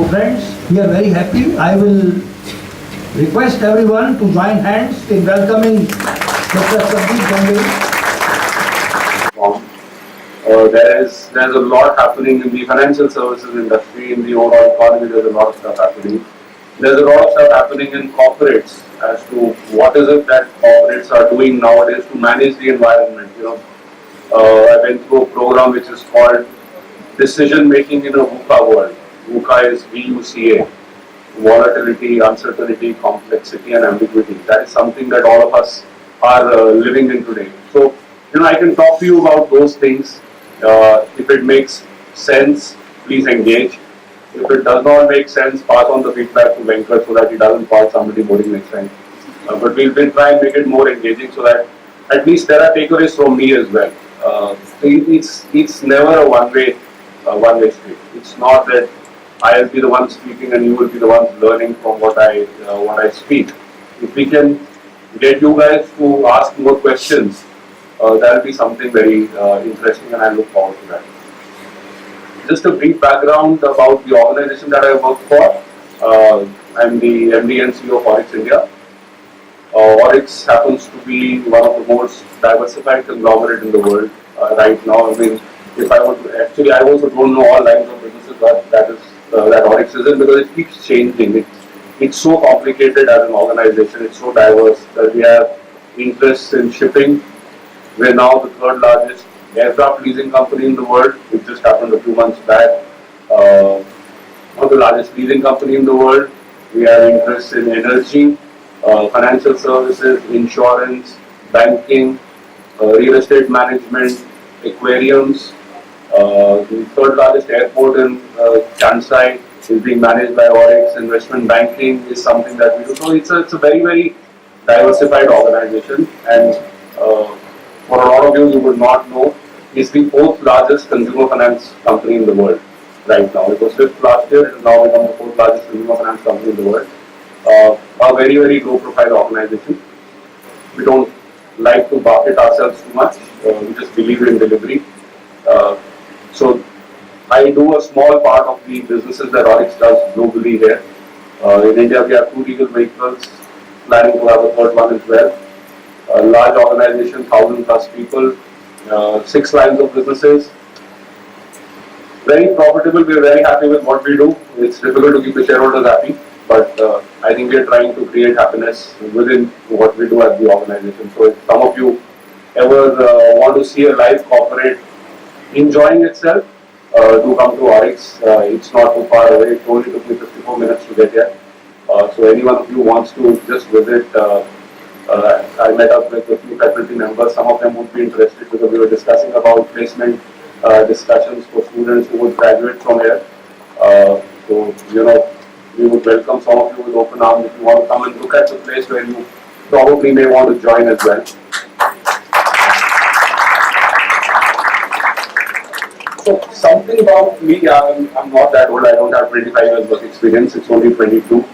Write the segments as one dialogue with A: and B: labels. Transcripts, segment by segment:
A: So friends, we are very happy. I will request everyone to join hands in welcoming Mr. Sandeep Gambhir.
B: There's a lot happening in the financial services industry, in the overall economy. There's a lot of stuff happening. There's a lot of stuff happening in corporates as to what is it that corporates are doing nowadays to manage the environment. I went through a program which is called Decision Making in a VUCA World. VUCA is VUCA, volatility, uncertainty, complexity, and ambiguity. That is something that all of us are living in today. So, I can talk to you about those things. If it makes sense, please engage. If it does not make sense, pass on the feedback to Venkat so that he doesn't call somebody boring next time. But we'll try and make it more engaging so that at least there are takeaways from me as well. It's never a one-way street. It's not that I'll be the one speaking and you will be the ones learning from what I speak. If we can get you guys to ask more questions, that will be something very interesting, and I look forward to that. Just a brief background about the organization that I work for. I'm the MD and CEO of ORIX India. ORIX happens to be one of the most diversified conglomerate in the world right now. I mean, if I were to, actually, I also don't know all lines of businesses that ORIX is in, because it keeps changing. It's so complicated as an organization. It's so diverse that we have interests in shipping. We're now the third largest aircraft leasing company in the world, which just happened a few months back. One of the largest leasing company in the world. We have interests in energy, financial services, insurance, banking, real estate management, aquariums. The third largest airport in Kansai is being managed by ORIX. Investment banking is something that we do. So it's a very, very diversified organization, and for a lot of you would not know, it's the fourth largest consumer finance company in the world right now. It was fifth last year, it has now become the fourth largest consumer finance company in the world. A very, very low profile organization. We don't like to market ourselves too much, we just believe in delivery. So I do a small part of the businesses that ORIX does globally here. In India, we have 2 legal vehicles, planning to have a third one as well. A large organization, 1,000 plus people, 6 lines of businesses. Very profitable. We are very happy with what we do. It's difficult to keep the shareholders happy, but I think we are trying to create happiness within what we do at the organization. So if some of you ever want to see a live corporate enjoying itself, do come to ORIX. It's not too far away. It only took me 54 minutes to get here. So any one of you wants to just visit, I met up with a few faculty members. Some of them would be interested because we were discussing about placement discussions for students who would graduate from here. So, we would welcome some of you with open arms if you want to come and look at the place where you probably may want to join as well. So, something about me, I'm not that old. I don't have 25 years work experience. It's only 22.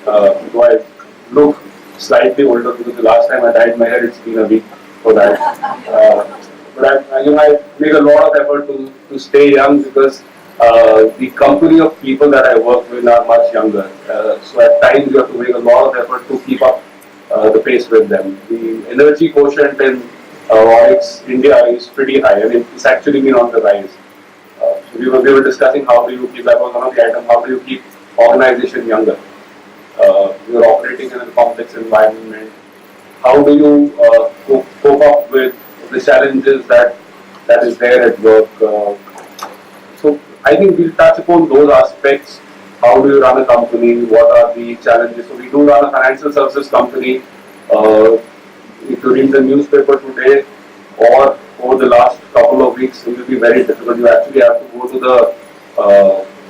B: So I look slightly older because the last time I dyed my hair, it's been a week for that. But I make a lot of effort to stay young because the company of people that I work with are much younger. So at times you have to make a lot of effort to keep up the pace with them. The energy quotient in ORIX India is pretty high, and it's actually been on the rise. We were discussing how do you keep, that was one of the items, how do you keep organization younger? You're operating in a complex environment. How do you cope up with the challenges that is there at work? So I think we'll touch upon those aspects. How do you run a company? What are the challenges? So we do run a financial services company. If you read the newspaper today or over the last couple of weeks, it will be very difficult. You actually have to go to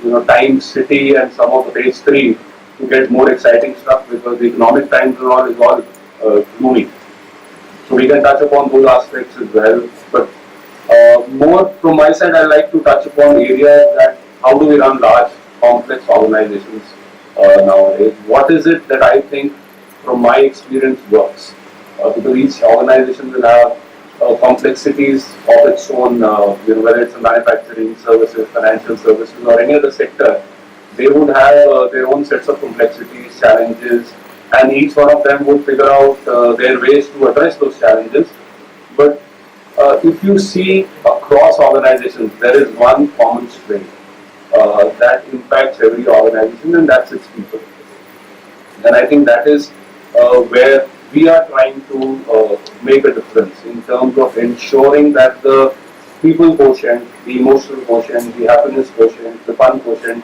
B: the Times City and some of the page 3 to get more exciting stuff, because the economic times and all is all gloomy. So we can touch upon those aspects as well. But more from my side, I like to touch upon areas that how do we run large, complex organizations nowadays. What is it that I think from my experience works? Because each organization will have complexities of its own, whether it's a manufacturing services, financial services, or any other sector, They would have their own sets of complexities, challenges, and each one of them would figure out their ways to address those challenges. But if you see across organizations, there is one common string that impacts every organization, and that's its people. And I think that is where we are trying to make a difference in terms of ensuring that the people quotient, the emotional quotient, the happiness quotient, the fun quotient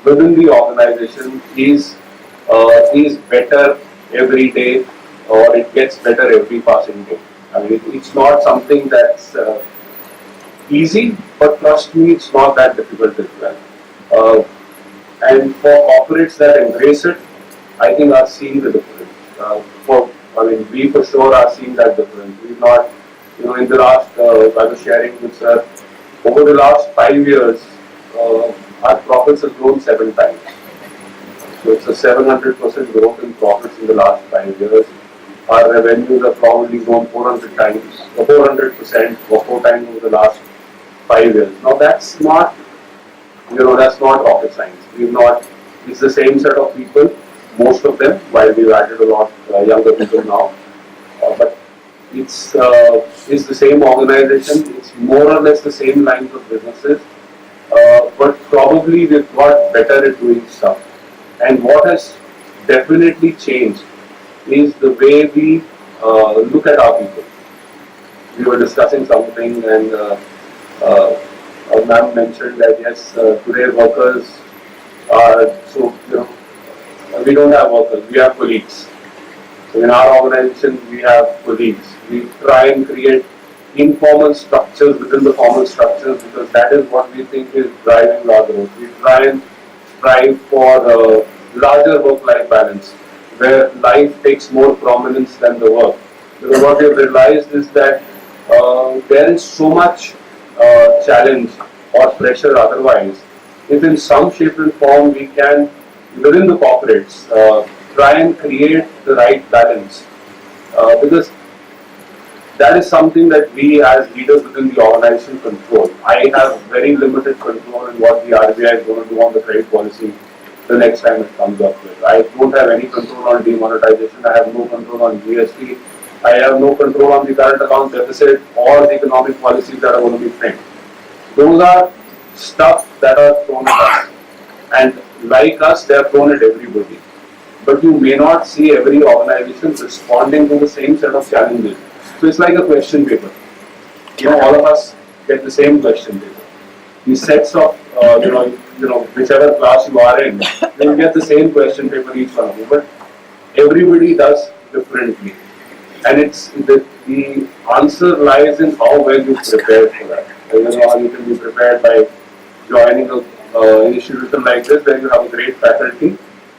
B: within the organization is better every day, or it gets better every passing day. I mean, it's not something that's easy, but trust me, it's not that difficult as well. Uh, and for corporates that embrace it, I think are seeing the difference. We for sure are seeing that difference. We've not, in the last, I was sharing with sir, over the last 5 years, our profits have grown 7 times. So it's a 700% growth in profits in the last 5 years. Our revenues have probably grown 400 times, or 400%, or 4 times over the last 5 years. Now that's not, that's not rocket science. It's the same set of people, most of them, while we've added a lot younger people now. But it's the same organization, it's more or less the same lines of businesses, but probably we've got better at doing stuff. And what has definitely changed is the way we look at our people. We were discussing something, and our ma'am mentioned that yes, today workers are we don't have workers, we have colleagues. So in our organization, we have colleagues. We try and create informal structures within the formal structures, because that is what we think is driving our growth. We try and strive for larger work-life balance, where life takes more prominence than the work. Because what we have realized is that there is so much challenge or pressure otherwise. If in some shape and form we can, within the corporates, try and create the right balance, because that is something that we as leaders within the organization control. I have very limited control in what the RBI is going to do on the credit policy the next time it comes up with. I don't have any control on demonetization. I have no control on GST. I have no control on the current account deficit or the economic policies that are going to be framed. Those are stuff that are thrown at us. And like us, they are thrown at everybody. But you may not see every organization responding to the same set of challenges. So it's like a question paper. All of us get the same question paper. These sets of, whichever class you are in, you will get the same question paper each one of you. But everybody does differently. And it's the answer lies in how well you prepare for that. You can be prepared by joining an institution like this, where you have a great faculty,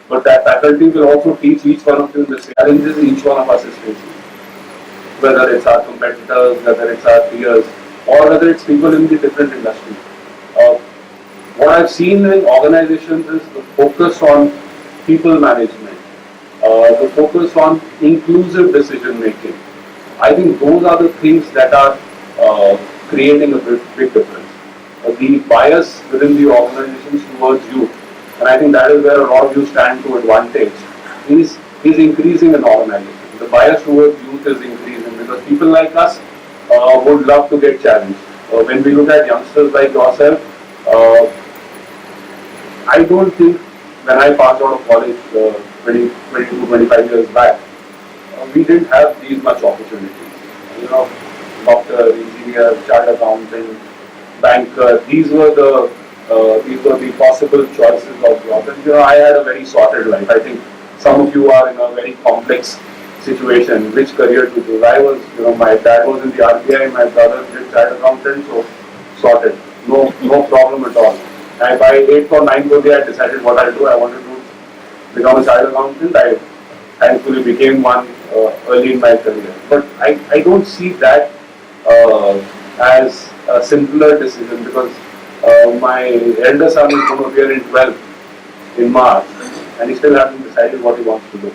B: but that faculty will also teach each one of you the challenges each one of us is facing. Whether it's our competitors, whether it's our peers, or whether it's people in the different industries. What I've seen in organizations is the focus on people management, the focus on inclusive decision making. I think those are the things that are creating a big difference. The bias within the organizations towards youth, and I think that is where a lot of you stand to advantage, is increasing in organizations. The bias towards youth is increasing because people like us would love to get challenged. When we look at youngsters like yourself, I don't think when I passed out of college 22, 25 years back, we didn't have these much opportunities. Doctor, engineer, chartered accountant, banker, these were the possible choices of jobs. And I had a very sorted life. I think some of you are in a very complex situation, which career to choose. I was, my dad was in the RBI, my brother did chartered accountant, so sorted. No problem at all. And by 8th or 9th day, I decided what I'll do. I wanted to become a chartered accountant. I thankfully became one early in my career. But I don't see that as a simpler decision, because my elder son is going to appear in 12th in March, and he still hasn't decided what he wants to do.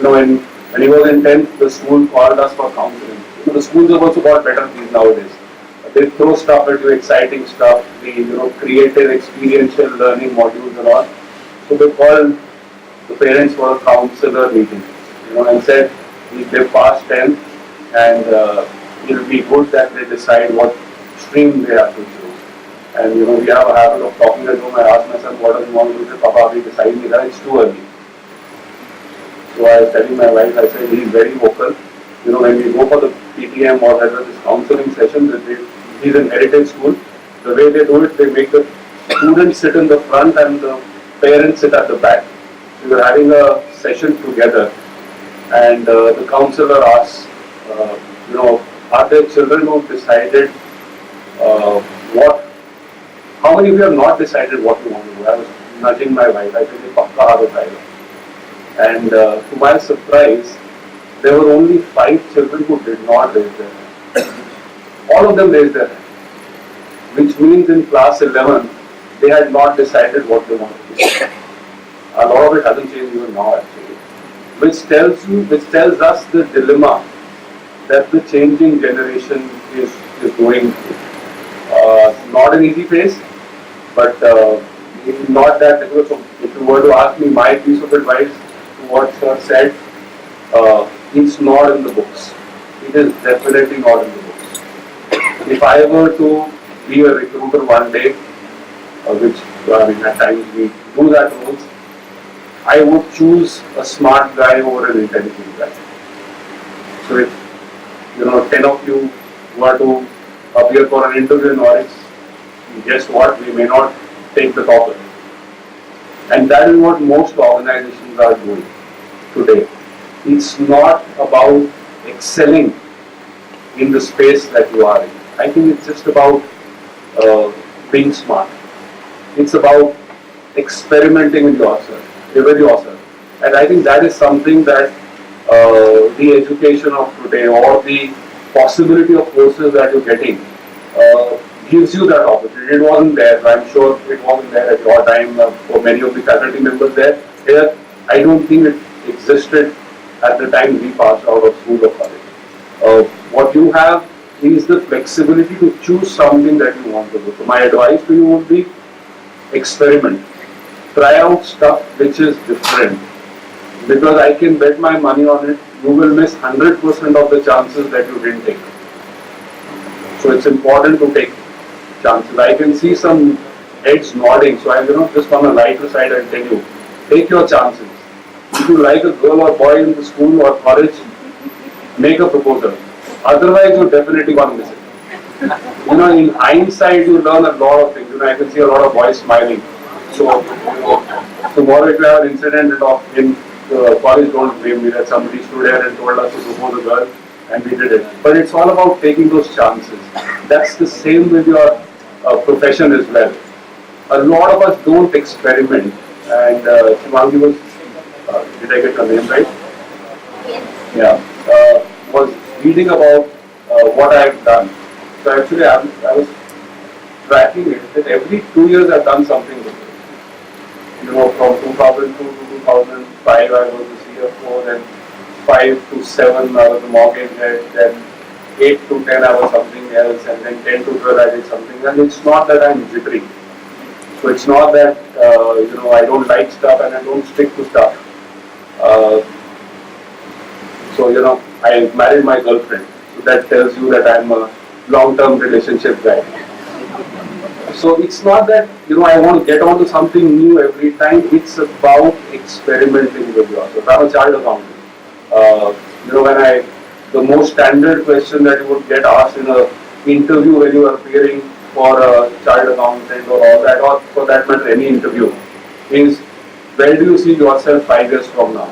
B: When he was in 10th, the school called us for counseling. The schools have also got better fees nowadays. They throw stuff at you, exciting stuff, the creative experiential learning modules and all. So they called the parents for a counselor meeting, and said if they pass 10th and it'll be good that they decide what stream they have to choose. And we have a habit of talking at home. I asked my son, what does he want to do? He said, Papa, we decide that it's too early. So I was telling my wife, I said, he's very vocal. When we go for the PTM or whether this counseling session, he's in heritage school. The way they do it, they make the students sit in the front and the parents sit at the back. So we're having a session together, and the counselor asks, are there children who've decided what? How many of you have not decided what you want to do? I was nudging my wife. I said, "Pakka have a child." And to my surprise, there were only 5 children who did not raise their hand. All of them raised their hand, which means in class 11, they had not decided what they wanted to do. A lot of it hasn't changed even now, actually. Which tells us the dilemma that the changing generation is going through. Not an easy phase, but not that difficult. So if you were to ask me my piece of advice to what sir said, it's not in the books. It is definitely not in the books. If I were to be a recruiter one day, which at times we do that roles, I would choose a smart guy over an intelligent guy. So if 10 of you were to appear for an interview in ORIX, guess what? We may not take the topper. And that is what most organizations are doing today. It's not about excelling in the space that you are in. I think it's just about being smart. It's about experimenting with yourself. And I think that is something that the education of today or the possibility of courses that you're getting gives you that opportunity. It wasn't there. I'm sure it wasn't there at your time for many of the faculty members there. Here, I don't think it existed at the time we passed out of school or college. What you have is the flexibility to choose something that you want to do. So my advice to you would be experiment. Try out stuff which is different. Because I can bet my money on it, you will miss 100% of the chances that you didn't take. So it's important to take chances. I can see some heads nodding, so I'm just on a lighter side I'll tell you, take your chances. If you like a girl or boy in the school or college, make a proposal. Otherwise you're definitely going to miss it. In hindsight you learn a lot of things. I can see a lot of boys smiling. So tomorrow if you have an incident in college, don't blame me that somebody stood there and told us to propose a girl and we did it. But it's all about taking those chances. That's the same with your profession as well. A lot of us don't experiment. And Shivangi was, did I get her name right? Yes. Yeah. Was reading about what I've done. So actually I was tracking it that every 2 years I've done something different. From 2002 to 2005 I was the CFO, then 5 to 7 I was the mortgage head, then 8 to 10 I was something else, and then 10 to 12 I did something. And it's not that I'm jittery. So it's not that I don't like stuff and I don't stick to stuff. So I married my girlfriend. So that tells you that I'm a long-term relationship guy. So it's not that I want to get onto something new every time. It's about experimenting with yourself. I'm a child accountant. The most standard question that you would get asked in an interview when you are appearing for a child accountant or all that, or for that matter any interview, is where do you see yourself 5 years from now?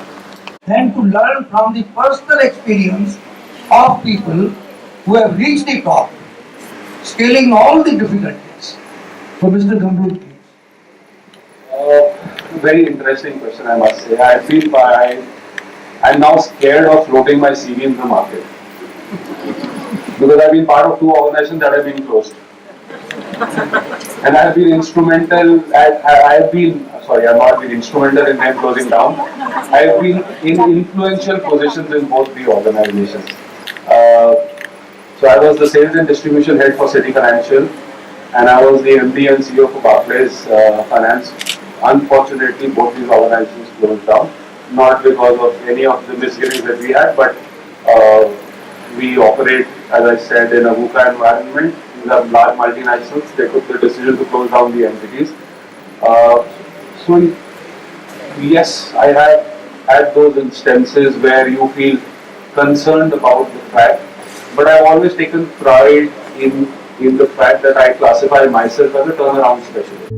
A: And to learn from the personal experience of people who have reached the top, scaling all the difficulties. So Mr. Gambhir, please.
B: Very interesting question, I must say. I'm now scared of floating my CV in the market. Because I've been part of 2 organizations that have been closed. And I've been instrumental, I've not been instrumental in them closing down. I've been in influential positions in both the organizations. So I was the sales and distribution head for City Financial, and I was the MD and CEO for Barclays Finance. Unfortunately, both these organizations closed down, not because of any of the misgivings that we had, but we operate, as I said, in a VUCA environment. These are large multinationals. They took the decision to close down the entities. So yes, I have had those instances where you feel concerned about the fact, but I've always taken pride in the fact that I classify myself as a turnaround specialist.